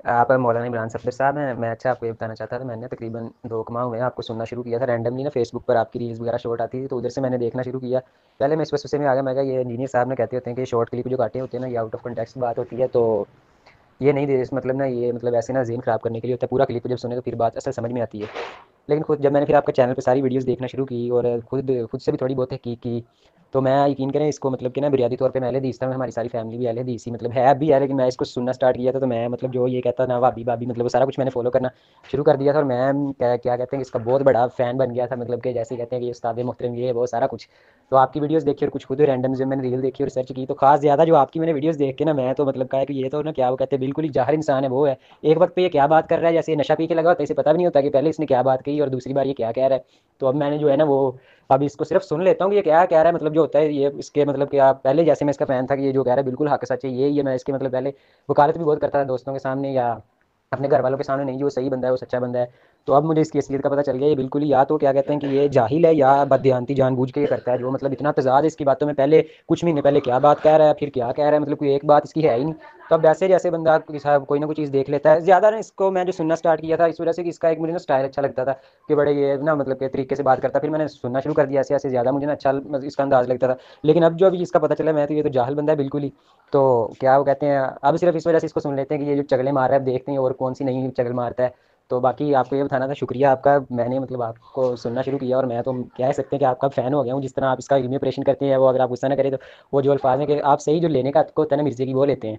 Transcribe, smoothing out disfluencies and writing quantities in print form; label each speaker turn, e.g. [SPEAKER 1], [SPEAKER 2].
[SPEAKER 1] आप मौलाना इमरान सफ़दर साहब हैं। मैं अच्छा आपको ये बताना चाहता था, मैंने तकरीबन 2 माह हुए हैं आपको सुनना शुरू किया था रैंडमली ना, फेसबुक पर आपकी रील्स वगैरह शॉर्ट आती थी तो उधर से मैंने देखना शुरू किया। पहले मैं इस वसवसे में आ गया, मैं कहा ये इंजीनियर साहब ने कहते होते हैं कि शॉर्ट क्लिप जो काटे होते हैं ना, ये आउट ऑफ कॉन्टेक्स्ट बात होती है, तो ये नहीं दे मतलब ना, ये मतलब ऐसे ना ज़हन ख़राब करने के लिए होता है। पूरा क्लिप जब सुने तो फिर बात असल समझ में आती है। लेकिन खुद जब मैंने फिर आपके चैनल पे सारी वीडियोज़ देखना शुरू की और खुद से भी थोड़ी बहुत तहकीक की, तो मैं यकीन करें इसको मतलब कि ना बुनियादी तौर पे मैं अहले हदीस था, हमारी सारी फैमिली भी अहले हदीस ही मतलब है, अब भी है, लेकिन मैं इसको सुनना स्टार्ट किया था तो मैं मतलब जो ये कहता ना भाभी भाभी मतलब वो सारा कुछ मैंने फॉलो करना शुरू कर दिया था। और मैं क्या क्या कहते हैं कि इसका बहुत बड़ा फ़ैन बन गया था, मतलब कि जैसे कहते हैं कि उस्ताद मोहतरम ये वो सारा कुछ। तो आपकी वीडियोज़ देखी और कुछ खुद रैंडम जो मैंने रील देखी और सर्च की, तो खास ज़्यादा जो आपकी मैंने वीडियोज़ देख के ना, मैं तो मतलब कहा कि ये तो ना क्या वो कहते हैं बिल्कुल ही जाहिर इंसान है, वो है एक वक्त पे ये क्या बात कर रहा है, जैसे नशा पी के लगा होता है, इसे पता भी नहीं होता कि पहले इसने क्या बात कही और दूसरी बार ये क्या कह रहा है। तो अब मैंने जो है ना वो अब इसको सिर्फ सुन लेता हूँ कि ये क्या कह रहा है, मतलब जो होता है ये इसके मतलब कि आप पहले जैसे मैं इसका फैन था कि ये जो कह रहा है बिल्कुल हक सच है, ये मैं इसके मतलब पहले वकालत भी बहुत करता था दोस्तों के सामने या अपने घर वालों के सामने, नहीं जो सही बंदा है वो सच्चा बंदा है। तो अब मुझे इसकी असलियत का पता चल गया, ये बिल्कुल ही या तो क्या कहते हैं कि ये जाहिल है या बददियानती जानबूझ के ये करता है, जो मतलब इतना तजाद है इसकी बातों में, पहले कुछ महीने पहले क्या बात कह रहा है फिर क्या कह रहा है, मतलब कोई एक बात इसकी है ही नहीं। तो अब वैसे जैसे बंदा साहब कोई ना कोई चीज़ देख लेता है ज़्यादा ना, इसको मैं जो सुनना स्टार्ट किया था इस वजह से कि इसका एक मुझे ना स्टाइल अच्छा लगता था कि बड़े ये ना मतलब के तरीके से बात करता, फिर मैंने सुनना शुरू कर दिया ऐसे ऐसे, ज़्यादा मुझे ना अच्छा मतलब इसका अंदाज़ लगता था। लेकिन अब जो अभी इसका पता चला मैं तो ये तो जाहिल बंदा है बिल्कुल ही। तो क्या वो कहते हैं अब सिर्फ इस वजह से इसको सुन लेते हैं कि ये जो चगले मार रहा है, अब देखते हैं और कौन सी नई चगल मारता है। तो बाकी आपको ये बताना था, शुक्रिया आपका, मैंने मतलब आपको सुनना शुरू किया और मैं तो कह सकते हैं कि आपका फ़ैन हो गया हूँ। जिस तरह आप इसका इल्मी ऑपरेशन करते हैं वो, अगर आप गुस्सा ना करें तो वो जो अल्फाज हैं कि आप सही जो लेने का को होता है ना मिर्जे की, वो लेते हैं।